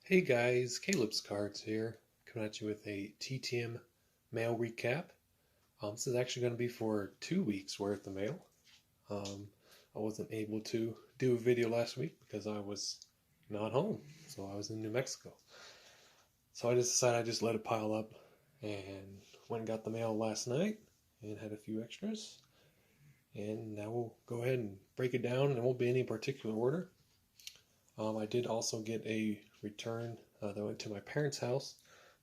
Hey guys, Caleb's Cards here, coming at you with a TTM mail recap. This is actually going to be for 2 weeks worth of mail. I wasn't able to do a video last week because I was not home, so I was in New Mexico. So I just decided I'd just let it pile up and went and got the mail last night and had a few extras. And now we'll go ahead and break it down, and it won't be any particular order. I did also get a return that went to my parents' house.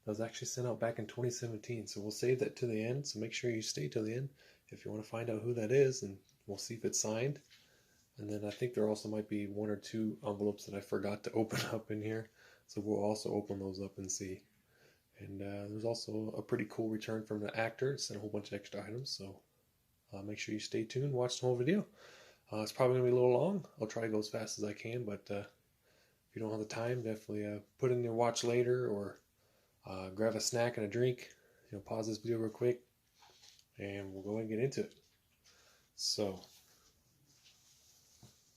That was actually sent out back in 2017. So we'll save that to the end. So make sure you stay till the end if you want to find out who that is, and we'll see if it's signed. And then I think there also might be one or two envelopes that I forgot to open up in here. So we'll also open those up and see. And there's also a pretty cool return from the actor. Sent a whole bunch of extra items. So make sure you stay tuned, watch the whole video. It's probably going to be a little long. I'll try to go as fast as I can, but if you don't have the time, definitely put in your watch later, or grab a snack and a drink. Pause this video real quick, and we'll go ahead and get into it. So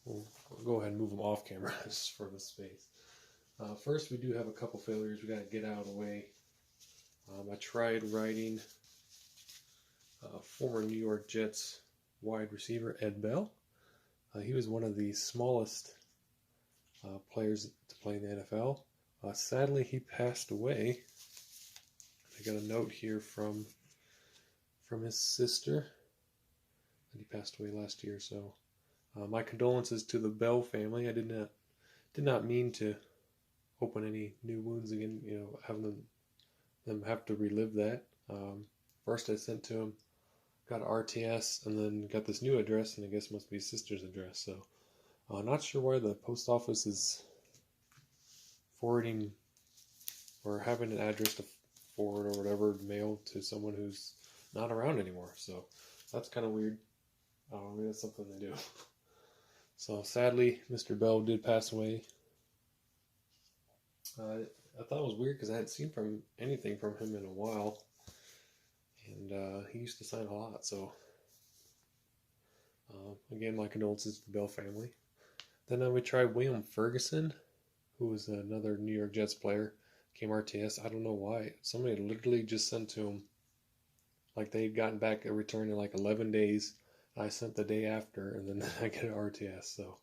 we'll go ahead and move them off camera just for the space. First, we do have a couple failures we got to get out of the way. I tried writing former New York Jets wide receiver Ed Bell. He was one of the smallest players to play in the NFL. Sadly, he passed away. I got a note here from his sister that he passed away last year. So, my condolences to the Bell family. I did not mean to open any new wounds again. Having them have to relive that. First, I sent to him, got an RTS, and then got this new address, and I guess it must be his sister's address. So. Not sure why the post office is forwarding or having an address to forward or whatever mail to someone who's not around anymore. So that's kind of weird. Maybe that's something they do. So sadly, Mr. Bell did pass away. I thought it was weird because I hadn't seen anything from him in a while, and he used to sign a lot. So again, my condolences to the Bell family. Then we tried William Ferguson, who was another New York Jets player. Came RTS. I don't know why. Somebody literally just sent to him, like they had gotten back a return in like 11 days. I sent the day after, and then I get an RTS. So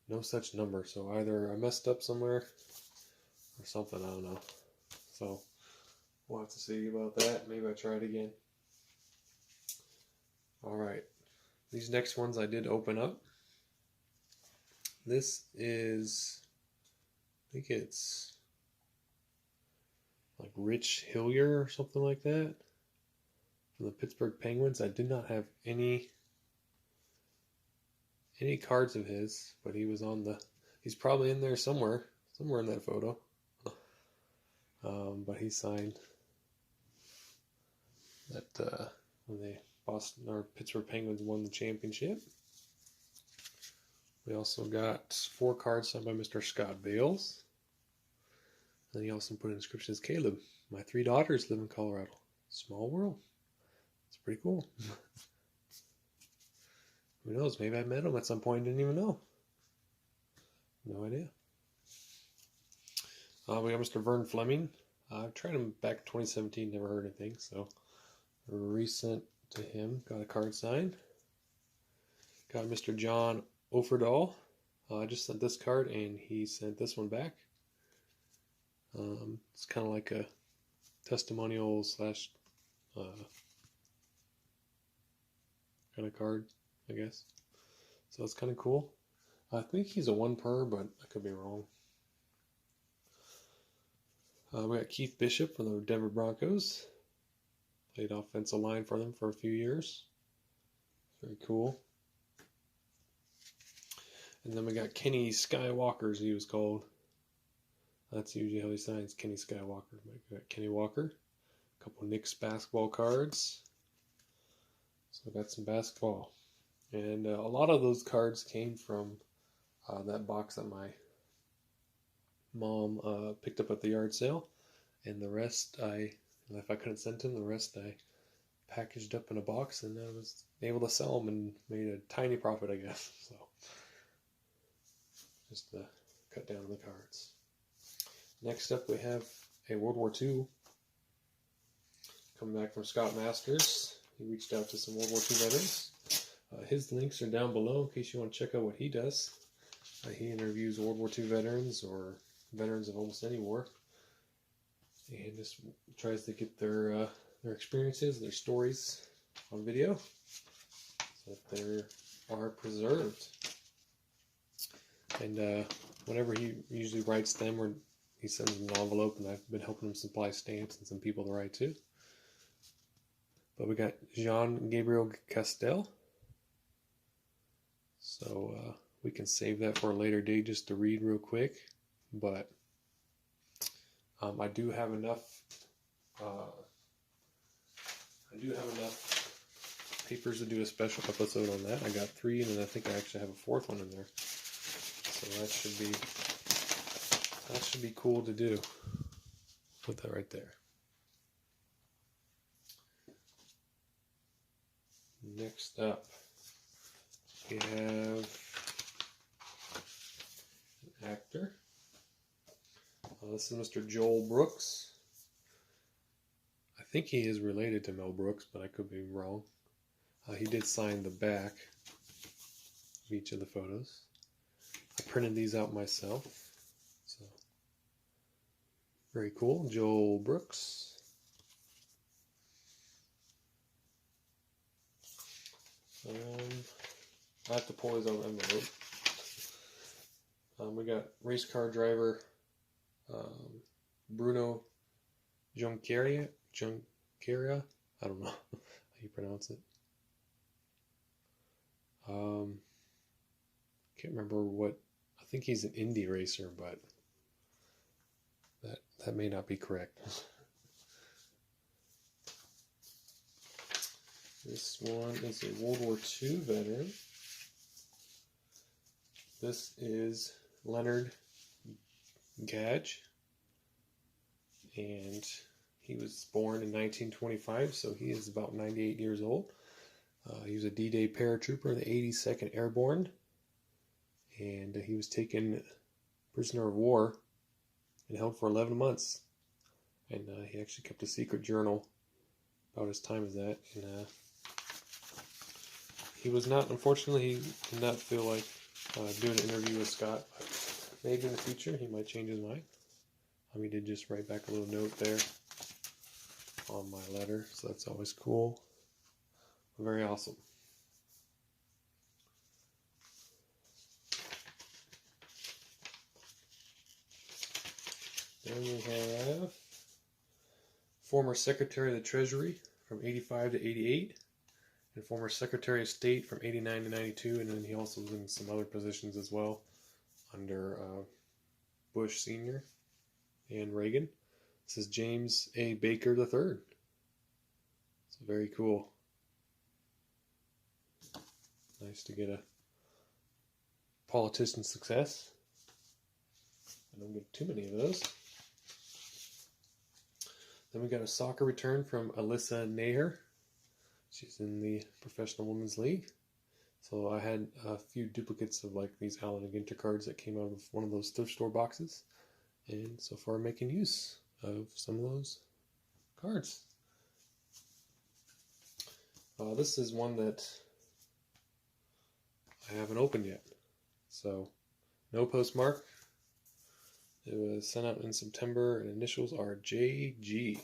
no such number. So either I messed up somewhere or something. I don't know. So we'll have to see about that. Maybe I try it again. All right. These next ones I did open up. This is, I think it's like Rich Hillier or something like that, from the Pittsburgh Penguins. I did not have any cards of his, but he was he's probably in there somewhere in that photo. But he signed that when the Pittsburgh Penguins won the championship. We also got 4 cards signed by Mr. Scott Bales. And he also put an inscription as Caleb. My 3 daughters live in Colorado. Small world. It's pretty cool. Who knows? Maybe I met him at some point and didn't even know. No idea. We got Mr. Vern Fleming. I've tried him back in 2017. Never heard anything. So resent to him. Got a card signed. Got Mr. John Offerdahl. I just sent this card and he sent this one back. It's kind of like a testimonial / kind of card, I guess. So it's kind of cool. I think he's a 1 per, but I could be wrong. We got Keith Bishop from the Denver Broncos. Played offensive line for them for a few years. Very cool. And then we got Kenny Skywalker, as he was called. That's usually how he signs, Kenny Skywalker. We got Kenny Walker. A couple Knicks basketball cards. So we got some basketball. And a lot of those cards came from that box that my mom picked up at the yard sale. And the rest if I couldn't send him, the rest I packaged up in a box, and I was able to sell them and made a tiny profit, I guess. So just to cut down on the cards. Next up, we have a World War II coming back from Scott Masters. He reached out to some World War II veterans. His links are down below in case you want to check out what he does. He interviews World War II veterans or veterans of almost any war, and just tries to get their experiences, their stories on video, so that they are preserved. And whenever he usually writes them, or he sends them an envelope, and I've been helping him supply stamps and some people to write to. But we got Jean-Gabriel Castel. So we can save that for a later date just to read real quick. But I do have enough. Papers to do a special episode on that. I got 3, and then I think I actually have a 4th one in there. So that should be cool to do. Put that right there. Next up, we have an actor. This is Mr. Joel Brooks. I think he is related to Mel Brooks, but I could be wrong. He did sign the back of each of the photos. I printed these out myself. So very cool. Joel Brooks. I have to pull his own envelope. We got race car driver Bruno Junqueira. I don't know how you pronounce it. Can't remember what. I think he's an Indy racer, but that may not be correct. This one is a World War II veteran. This is Leonard Gage, and he was born in 1925, so he is about 98 years old. He was a D-Day paratrooper in the 82nd Airborne, and he was taken prisoner of war and held for 11 months. And he actually kept a secret journal about his time as that. And he was not, unfortunately, he did not feel like doing an interview with Scott, but maybe in the future he might change his mind. He did just write back a little note there on my letter, so that's always cool. Very awesome. Then we have former Secretary of the Treasury from 85 to 88, and former Secretary of State from 89 to 92, and then he also was in some other positions as well under Bush Sr. and Reagan. This is James A. Baker III. It's very cool. Nice to get a politician success. I don't get too many of those. Then we got a soccer return from Alyssa Nair. She's in the Professional Women's League. So I had a few duplicates of like these Allen and Ginter cards that came out of one of those thrift store boxes. And so far I'm making use of some of those cards. This is one that I haven't opened yet. So no postmark. It was sent out in September, and initials are JG.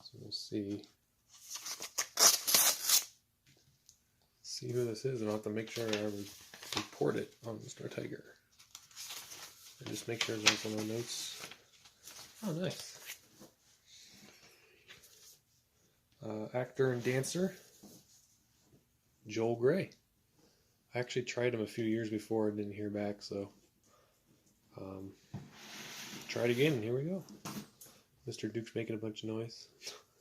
So we'll see who this is, and I'll have to make sure I report it on Mr. Tiger. And just make sure there's also no notes. Oh, nice. Actor and dancer, Joel Grey. I actually tried him a few years before and didn't hear back, so tried again, and here we go. Mr. Duke's making a bunch of noise.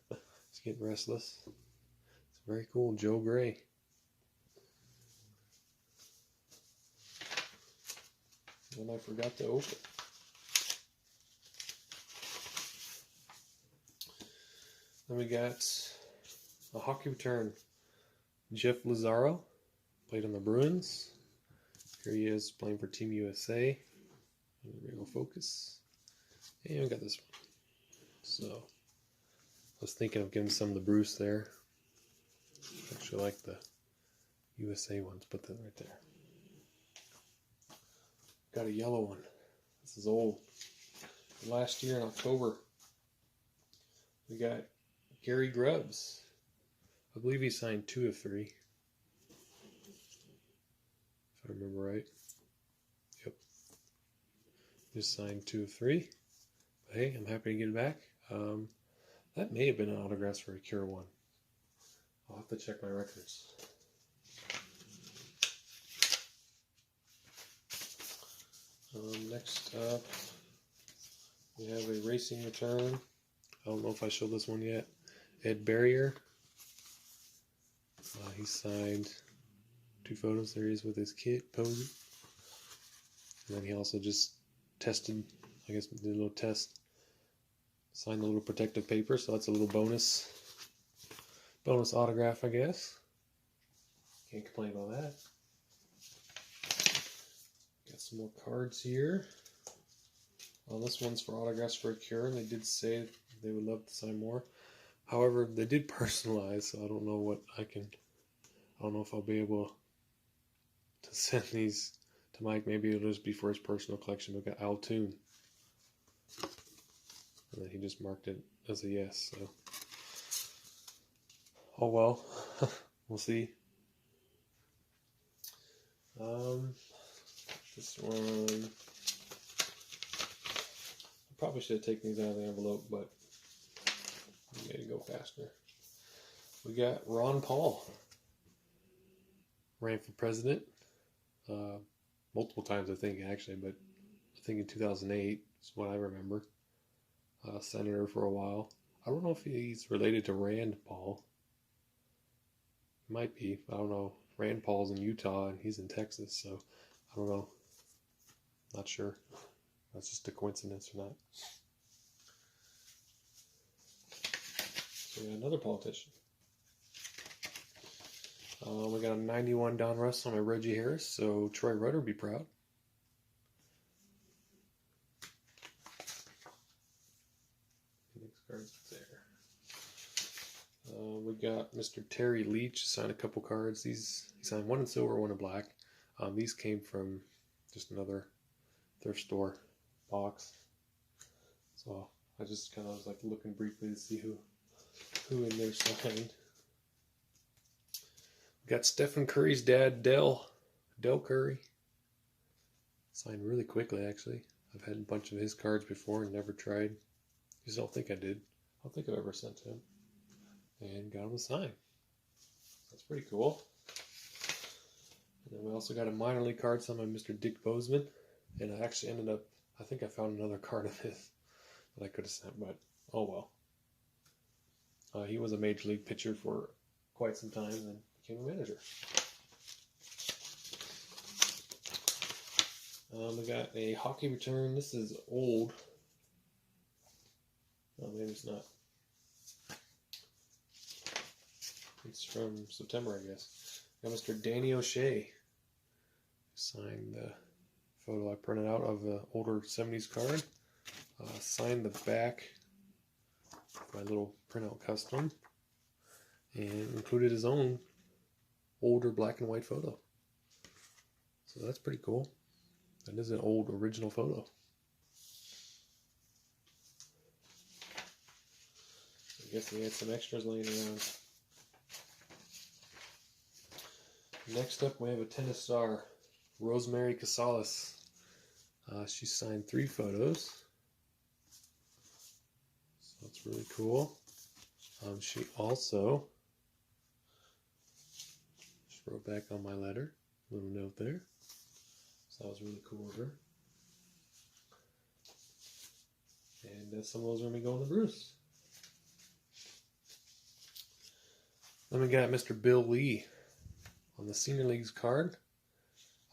He's getting restless. It's very cool, Joe Grey. And I forgot to open. Then we got a hockey return. Jeff Lazaro played on the Bruins. Here he is playing for Team USA. There we go, focus. And I got this one. So I was thinking of giving some to Bruce there. I actually like the USA ones. Put that right there. Got a yellow one. This is old. Last year in October, we got Gary Grubbs. I believe he signed 2 of 3. If I remember right. Yep. Just signed 2 of 3. But hey, I'm happy to get it back. That may have been an autograph for a Cure one. I'll have to check my records. Next up, we have a racing return. I don't know if I showed this one yet. Ed Barrier. He signed 2 photos. There he is with his kid posing. And then he also just tested, I guess did a little test. Signed a little protective paper, so that's a little bonus autograph, I guess. Can't complain about that. Got some more cards here. Well, this one's for autographs for a Cure, and they did say they would love to sign more. However, they did personalize, so I don't know if I'll be able to send these to Mike. Maybe it'll just be for his personal collection. We've got Al Toon. And then he just marked it as a yes, so. Oh well, we'll see. This one, I probably should have taken these out of the envelope, but I made it go faster. We got Ron Paul. Ran for president multiple times, I think, actually, but I think in 2008 is what I remember. Senator for a while. I don't know if he's related to Rand Paul. He might be. I don't know. Rand Paul's in Utah and he's in Texas, so I don't know. Not sure. That's just a coincidence or not. So we got another politician. We got a 91 Don Russ on my Reggie Harris, so Troy Rutter would be proud. Next card's there. We got Mr. Terry Leach, signed a couple cards. He signed 1 in silver, 1 in black. These came from just another thrift store box. So I just kind of was like looking briefly to see who in there signed. We got Stephen Curry's dad, Del Curry. Signed really quickly, actually. I've had a bunch of his cards before and never tried. Just don't think I did. I don't think I've ever sent to him. And got him to sign. That's pretty cool. And then we also got a minor league card signed by Mr. Dick Bozeman. And I actually ended up, I think I found another card of his that I could have sent, but oh well. He was a major league pitcher for quite some time and then became a manager. We got a hockey return. This is old. Oh, maybe it's not. It's from September, I guess. Got Mr. Danny O'Shea. Signed the photo I printed out of the older 70s card. Signed the back. My little printout custom. And included his own older black and white photo. So that's pretty cool. That is an old original photo. I guess he had some extras laying around. Next up, we have a tennis star, Rosemary Casales. She signed 3 photos. So that's really cool. She also just wrote back on my letter, a little note there. So that was really cool of her. And some of those are going to be going to Bruce. Then we got Mr. Bill Lee on the Senior Leagues card.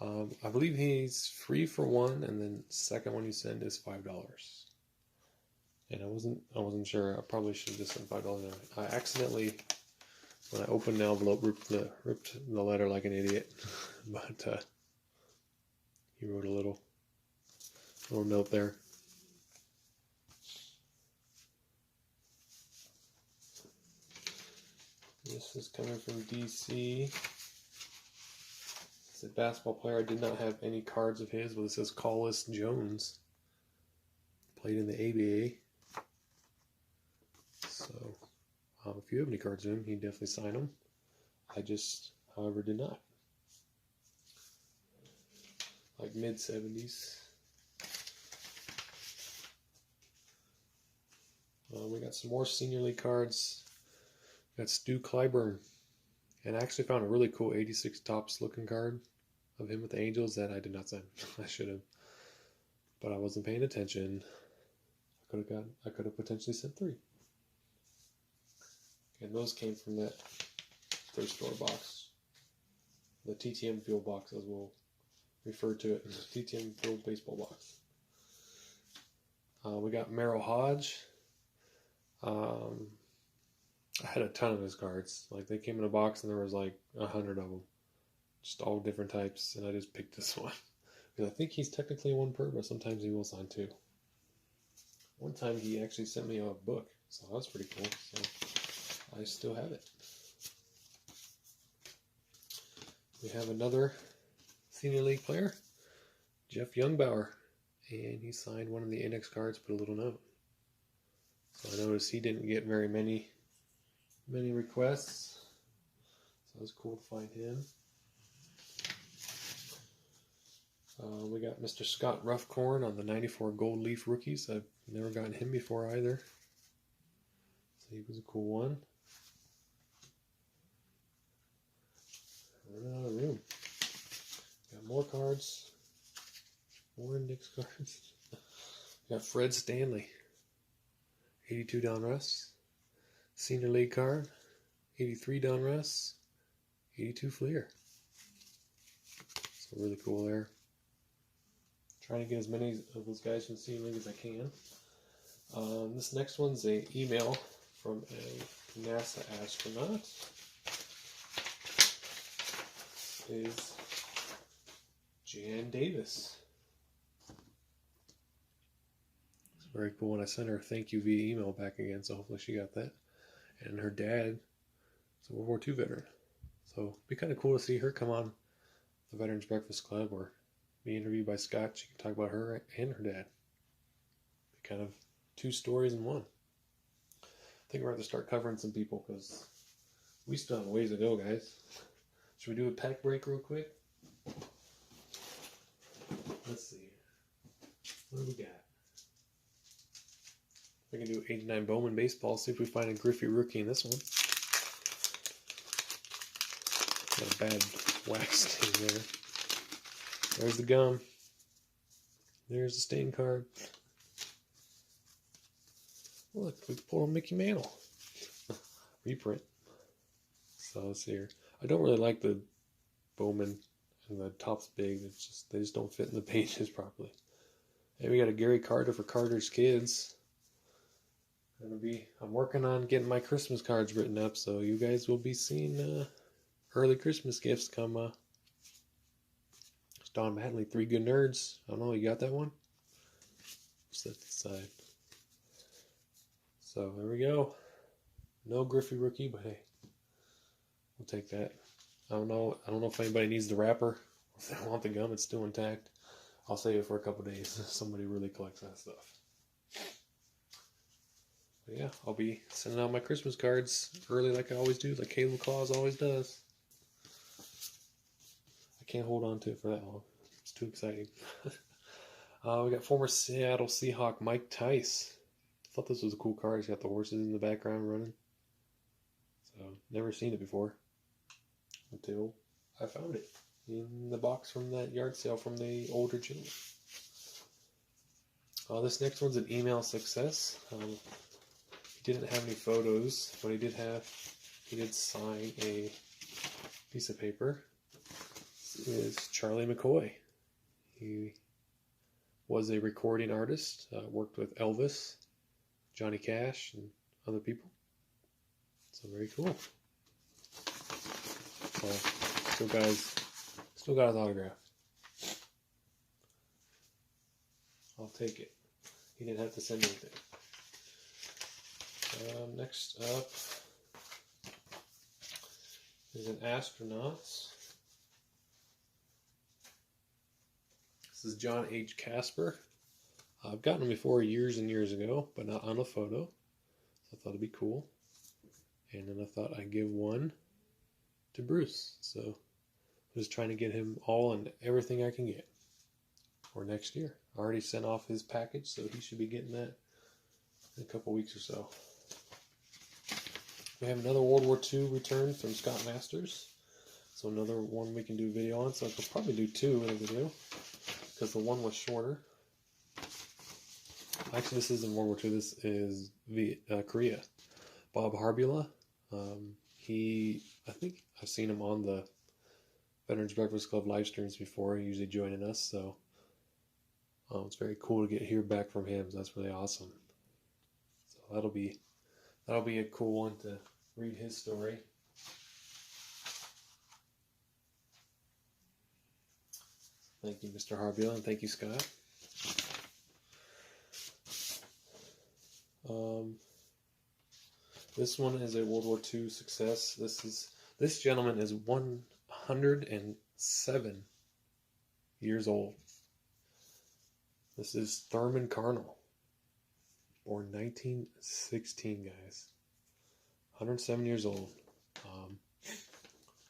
I believe he's free for 1, and then the second one you send is $5. And I wasn't sure. I probably should have just sent $5. I accidentally, when I opened the envelope, ripped the letter like an idiot. But he wrote a little note there. This is coming from DC. It's a basketball player. I did not have any cards of his, but it says Collis Jones. Played in the ABA. So, if you have any cards of him, he'd definitely sign them. I just, however, did not. Like mid-70s. We got some more Senior League cards. We got Stu Clyburn. And I actually found a really cool 86 Topps looking card of him with the Angels that I did not sign. I should have. But I wasn't paying attention. I could have potentially sent 3. And those came from that thrift store box. The TTM field box, as we'll refer to it. TTM field baseball box. We got Merrill Hodge. I had a ton of his cards. Like, they came in a box and there was like 100 of them. Just all different types. And I just picked this one. Because I think he's technically 1 per, but sometimes he will sign 2. One time he actually sent me a book. So that was pretty cool. So I still have it. We have another Senior League player, Jeff Youngbauer. And he signed one of the index cards, put a little note. So I noticed he didn't get very many requests. So it was cool to find him. We got Mr. Scott Ruffcorn on the 94 Gold Leaf Rookies. I've never gotten him before either. So he was a cool one. Running out of room. Got more cards. More index cards. Got Fred Stanley. 82 Donruss. Senior League card. 83 Donruss. 82 Fleer. So really cool there. Trying to get as many of those guys from the Senior League as I can. This next one's an email from a NASA astronaut. Is Jan Davis. It's very cool, and I sent her a thank you via email back again, so hopefully she got that. And her dad is a World War II veteran. So it'd be kind of cool to see her come on the Veterans Breakfast Club or be interviewed by Scott. She can talk about her and her dad. Be kind of 2 stories in one. I think we're going to start covering some people because we still have a ways to go, guys. Should we do a pack break real quick? Let's see. What do we got? We can do 89 Bowman Baseball. See if we find a Griffey rookie in this one. Got a bad wax stain there. There's the gum. There's the stain card. Look, we pulled a Mickey Mantle. Reprint. So let's see here. I don't really like the Bowman and the top's big. It's just they just don't fit in the pages properly. And we got a Gary Carter for Carter's Kids. I'm working on getting my Christmas cards written up, so you guys will be seeing early Christmas gifts come. Don Mattingly, 3 Good Nerds. I don't know, you got that one? Set to the side. So there we go. No Griffey rookie, but hey, we'll take that. I don't know if anybody needs the wrapper. If they want the gum, it's still intact. I'll save it for a couple days if somebody really collects that stuff. But yeah, I'll be sending out my Christmas cards early like I always do, like Caleb Claus always does. I can't hold on to it for that long. It's too exciting. We got former Seattle Seahawk Mike Tice. I thought this was a cool card. He's got the horses in the background running. So, never seen it before. Until I found it in the box from that yard sale from the older children. This next one's an email success. He didn't have any photos, but he did sign a piece of paper. This is Charlie McCoy. He was a recording artist, worked with Elvis, Johnny Cash, and other people. So very cool. So still got his autograph. I'll take it. He didn't have to send anything. Next up, There's an astronaut. This is John H. Casper. I've gotten him before years and years ago, but not on a photo. So I thought it'd be cool. And then I thought I'd give one to Bruce. So I'm just trying to get him all and everything I can get for next year. I already sent off his package, so he should be getting that in a couple weeks or so. We have another World War II return from Scott Masters. So another one we can do a video on. So I could probably do two in a video, because the one was shorter. Actually, this isn't World War II. This is Korea. Bob Harbula. I think I've seen him on the Veterans Breakfast Club live streams before, usually joining us. So it's very cool to hear back from him. So that's really awesome. So that'll be a cool one to read his story. Thank you, Mr. Harbula, and thank you, Scott. This one is a World War II success. This gentleman is 107 years old. This is Thurman Carnell, born 1916, guys. 107 years old.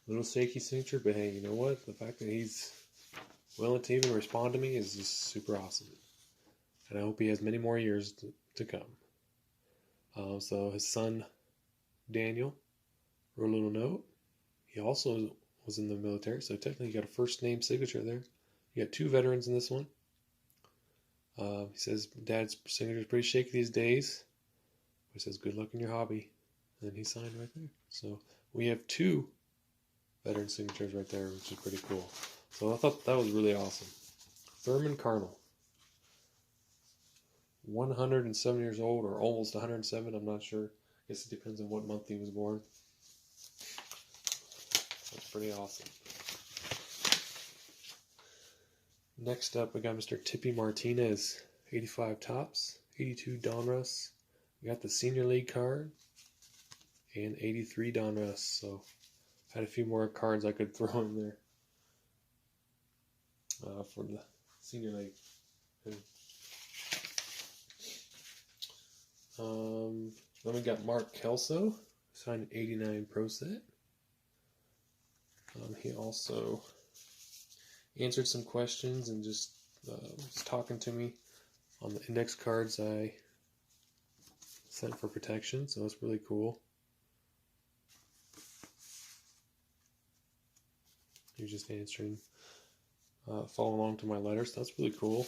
Little shaky signature, but hey, you know what? The fact that he's willing to even respond to me is just super awesome. And I hope he has many more years to come. So his son, Daniel, wrote a little note. He also was in the military, so technically you got a first name signature there. You got two veterans in this one. He says, Dad's signature is pretty shaky these days. He says, good luck in your hobby. And then he signed right there. So we have two veteran signatures right there, which is pretty cool. So I thought that was really awesome. Thurman Carnell. 107 years old, or almost 107, I'm not sure. I guess it depends on what month he was born. That's pretty awesome. Next up, we got Mr. Tippy Martinez. 85 tops, 82 Donruss. We got the Senior League card, and 83 Donruss. So I had a few more cards I could throw in there for the Senior League. Then we got Mark Kelso, signed 89 Pro Set. He also answered some questions and just was talking to me on the index cards I sent for protection, so that's really cool. He was just answering, following along to my letters, so that's really cool.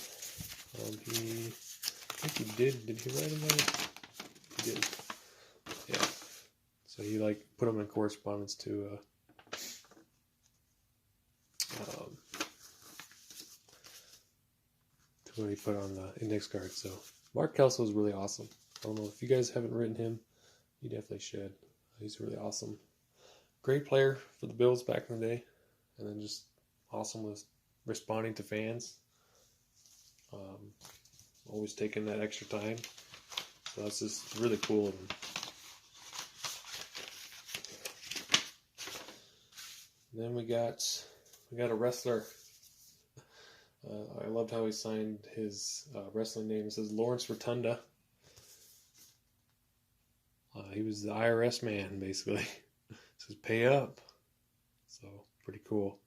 I think he did he write them out? He did. Yeah. So he put them in correspondence to what he put on the index card. So Mark Kelso is really awesome. I don't know if you guys haven't written him, you definitely should. He's really awesome. Great player for the Bills back in the day, and then just awesome with responding to fans. Always taking that extra time. So that's just really cool of him. And then we got a wrestler. I loved how he signed his wrestling name. It says Lawrence Rotunda. He was the IRS man, basically. It says pay up. So pretty cool.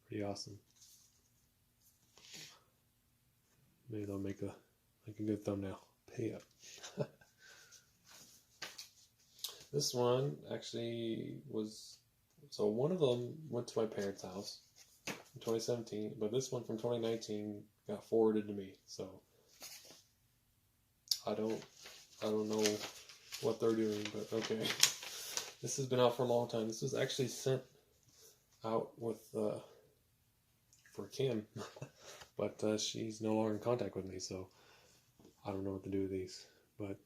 Pretty awesome. Maybe they'll make a good thumbnail. Pay up. This one actually was, so one of them went to my parents' house in 2017, but this one from 2019 got forwarded to me. So I don't know what they're doing, but okay. This has been out for a long time. This was actually sent out with for Kim, but she's no longer in contact with me, so I don't know what to do with these. But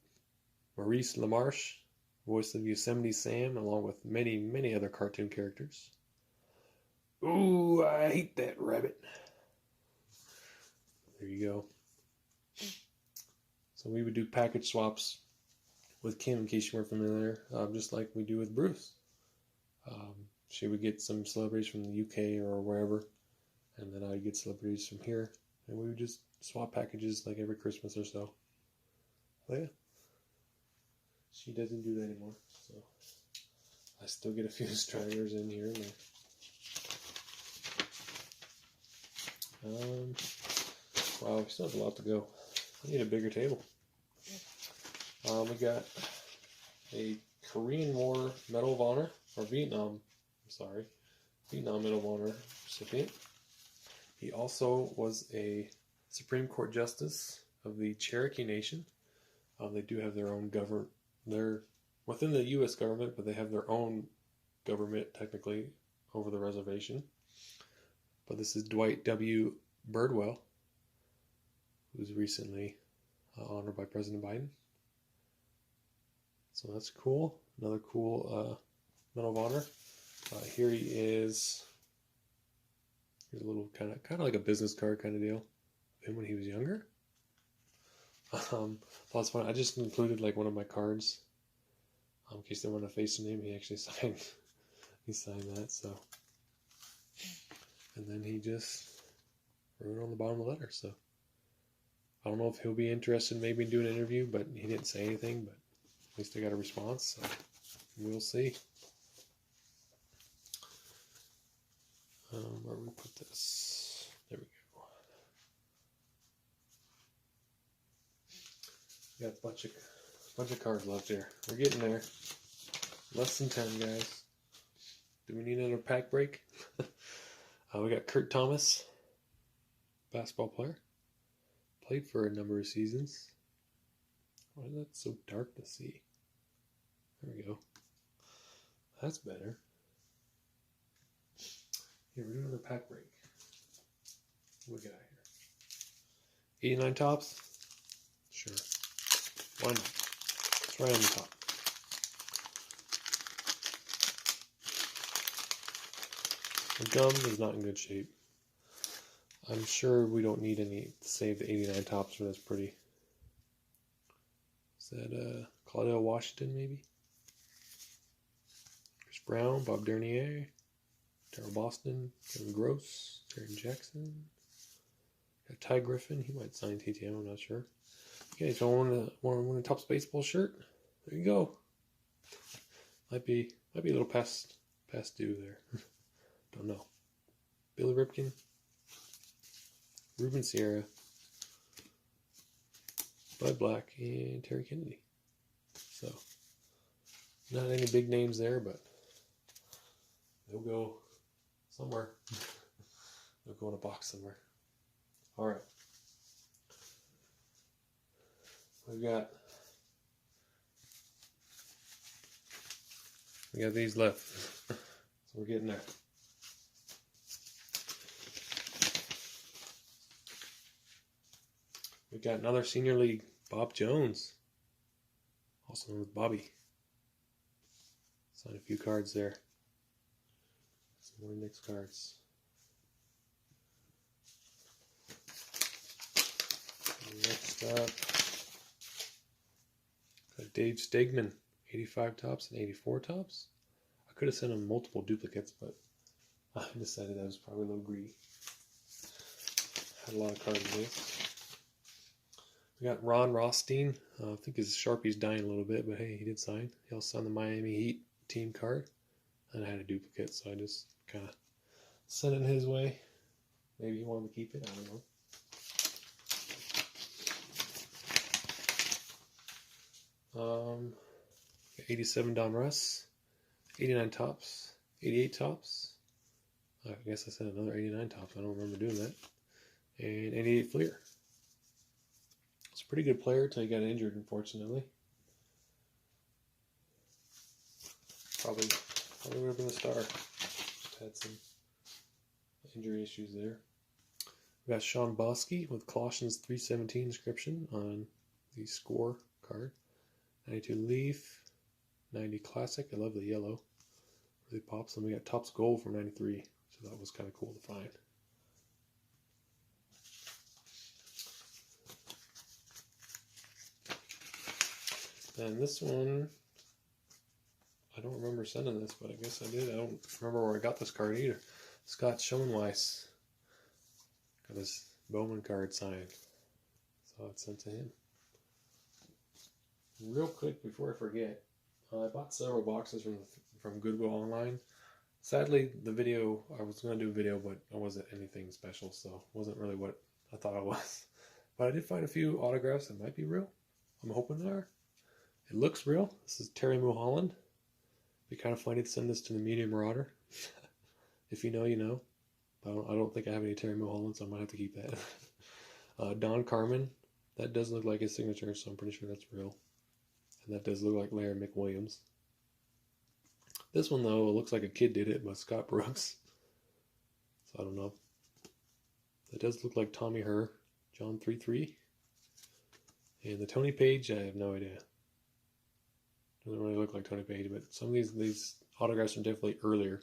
Maurice LaMarche, voice of Yosemite Sam, along with many, many other cartoon characters. Ooh, I hate that rabbit. There you go. So we would do package swaps with Kim, in case you weren't familiar, just like we do with Bruce. She would get some celebrities from the UK or wherever, and then I would get celebrities from here, and we would just swap packages like every Christmas or so. But yeah, she doesn't do that anymore, so I still get a few stragglers in here and there. Wow, we still have a lot to go. I need a bigger table. We got a Korean War Medal of Honor, or Vietnam Medal of Honor recipient. He also was a Supreme Court Justice of the Cherokee Nation. They do have their own government. They're within the U.S. government, but they have their own government, technically, over the reservation. But this is Dwight W. Birdwell, who was recently honored by President Biden. So that's cool. Another cool Medal of Honor. Here he is. Here's a little kind of like a business card kind of deal. Him when he was younger. That's fun. I just included like one of my cards in case they want to face the name. He actually signed. He signed that. So, and then he just wrote it on the bottom of the letter. So I don't know if he'll be interested maybe in doing an interview, but he didn't say anything. But at least I got a response. So we'll see. Where do we put this? There we go. We got a bunch of cards left here. We're getting there. Less than 10, guys. Do we need another pack break? We got Kurt Thomas, basketball player. Played for a number of seasons. Why is that so dark to see? There we go. That's better. Here, we're doing another pack break. What we got here? 89 tops? Sure. Why not? It's right on the top. The gum is not in good shape. I'm sure we don't need any to save the 89 tops, but that's pretty. Is that Claudel Washington, maybe? Chris Brown, Bob Dernier, Darryl Boston, Kevin Gross, Darren Jackson. Got Ty Griffin. He might sign TTM, I'm not sure. Okay, so I want a Topps baseball shirt. There you go. Might be a little past due there. Don't know. Billy Ripken, Ruben Sierra, Bud Black, and Terry Kennedy. So, not any big names there, but they'll go somewhere. They'll go in a box somewhere. All right. We got these left. So we're getting there. We got another senior league, Bob Jones, also known as Bobby. Signed a few cards there. Some more Knicks cards. Next up, got Dave Stegman, 85 tops and 84 tops. I could have sent him multiple duplicates, but I decided I was probably a little greedy. Had a lot of cards in this. We got Ron Rothstein. I think his Sharpie's dying a little bit, but hey, he did sign. He also signed the Miami Heat team card. And I had a duplicate, so I just kind of sent it his way. Maybe he wanted to keep it. I don't know. 87 Don Russ. 89 tops. 88 tops. I guess I said another 89 tops. I don't remember doing that. And 88 Fleer. It's a pretty good player until he got injured, unfortunately. Probably would have been a star. Just had some injury issues there. We got Sean Bosky with Colossians 3:17 inscription on the score card. 92 Leaf, 90 Classic. I love the yellow. Really pops. And we got Topps Gold from 93. So that was kind of cool to find. And this one, I don't remember sending this, but I guess I did. I don't remember where I got this card either. Scott Schoenweiss. Got his Bowman card signed. So it's sent to him. Real quick before I forget, I bought several boxes from Goodwill Online. Sadly, the video, I was going to do a video, but it wasn't anything special, so it wasn't really what I thought it was. But I did find a few autographs that might be real. I'm hoping they are. It looks real. This is Terry Mulholland. It'd be kind of funny to send this to the Media Marauder. If you know, you know. I don't think I have any Terry Mulholland, so I might have to keep that. Don Carmen. That does look like his signature, so I'm pretty sure that's real. And that does look like Larry McWilliams. This one, though, it looks like a kid did it, but Scott Brooks. So I don't know. That does look like Tommy Herr, John 3-3. And the Tony Page, I have no idea. Doesn't really look like Tony Page, but some of these autographs are definitely earlier.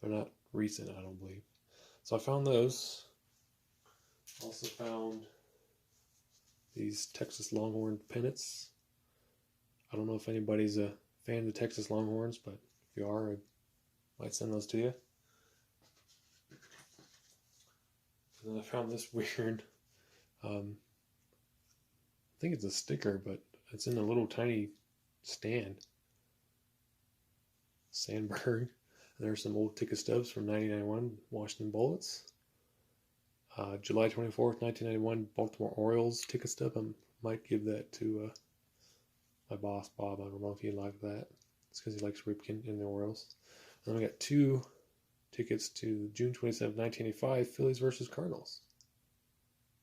They're not recent, I don't believe. So I found those. Also found these Texas Longhorn pennants. I don't know if anybody's a fan of the Texas Longhorns, but if you are, I might send those to you. And then I found this weird, I think it's a sticker, but it's in a little tiny stand. Sandberg. There's some old ticket stubs from 1991 Washington Bullets. July 24th, 1991 Baltimore Orioles ticket stub. I might give that to my boss, Bob. I don't know if he'd like that. It's because he likes Ripken in the Orioles. And then we got 2 tickets to June 27th, 1985 Phillies versus Cardinals.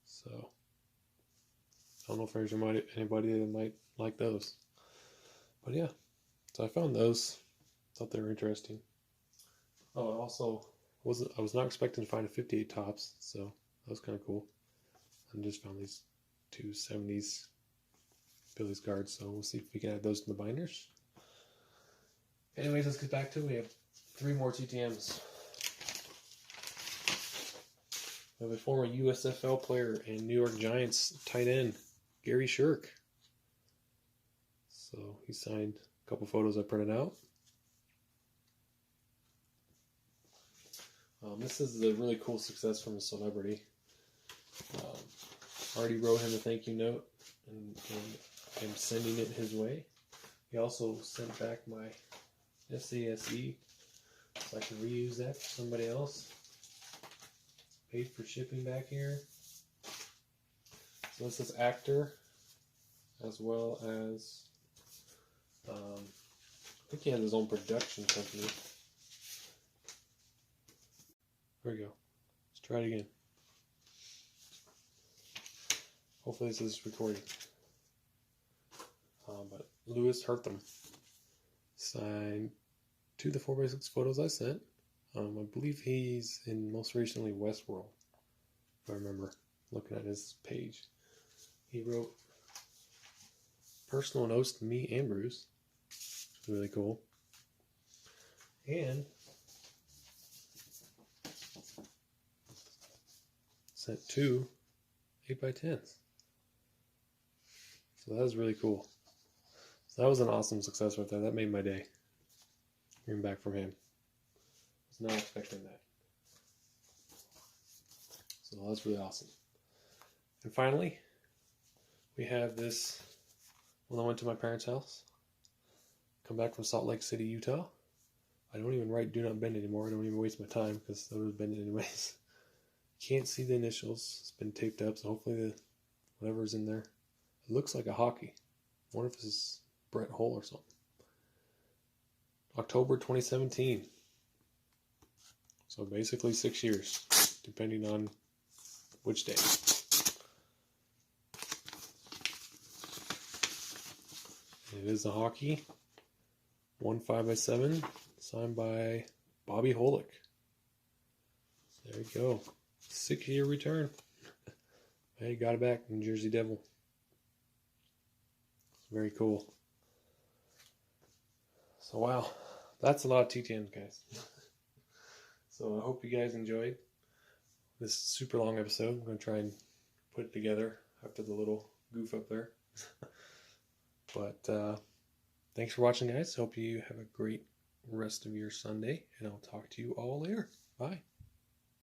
So, I don't know if there's anybody that might like those. But yeah, so I found those. Thought they were interesting. Oh, I also I was not expecting to find a 58 Topps, so that was kind of cool. I just found these 2 70s Phillies cards, so we'll see if we can add those to the binders. Anyways, let's get back to it. We have 3 more TTMs. We have a former USFL player and New York Giants tight end, Gary Shirk. So he signed a couple photos I printed out. This is a really cool success from a celebrity. Already wrote him a thank you note and am sending it his way. He also sent back my SASE so I can reuse that for somebody else. Paid for shipping back here. So this is actor as well as I think he has his own production company. There we go. Let's try it again. Hopefully this is recording. But Lewis Hertham signed 2 of the 4x6 photos I sent. I believe he's in most recently Westworld, if I remember looking at his page. He wrote personal notes to me and Bruce, which is really cool. And sent 2 8x10s. So that was really cool. So that was an awesome success right there. That made my day. Hearing back from him. I was not expecting that. So that was really awesome. And finally, we have this when I went to my parents' house. Come back from Salt Lake City, Utah. I don't even write do not bend anymore. I don't even waste my time because I would have bent anyways. Can't see the initials. It's been taped up, so hopefully whatever's in there. It looks like a hockey. I wonder if this is Brett Hull or something. October 2017. So basically 6 years, depending on which day. And it is a hockey. 1 5x7, signed by Bobby Holick. There you go. 6-year return. Hey, got it back, New Jersey Devil. Very cool. So wow, that's a lot of TTMs, guys. So I hope you guys enjoyed this super long episode. I'm going to try and put it together after the little goof up there. But thanks for watching, guys. Hope you have a great rest of your Sunday, and I'll talk to you all later. Bye.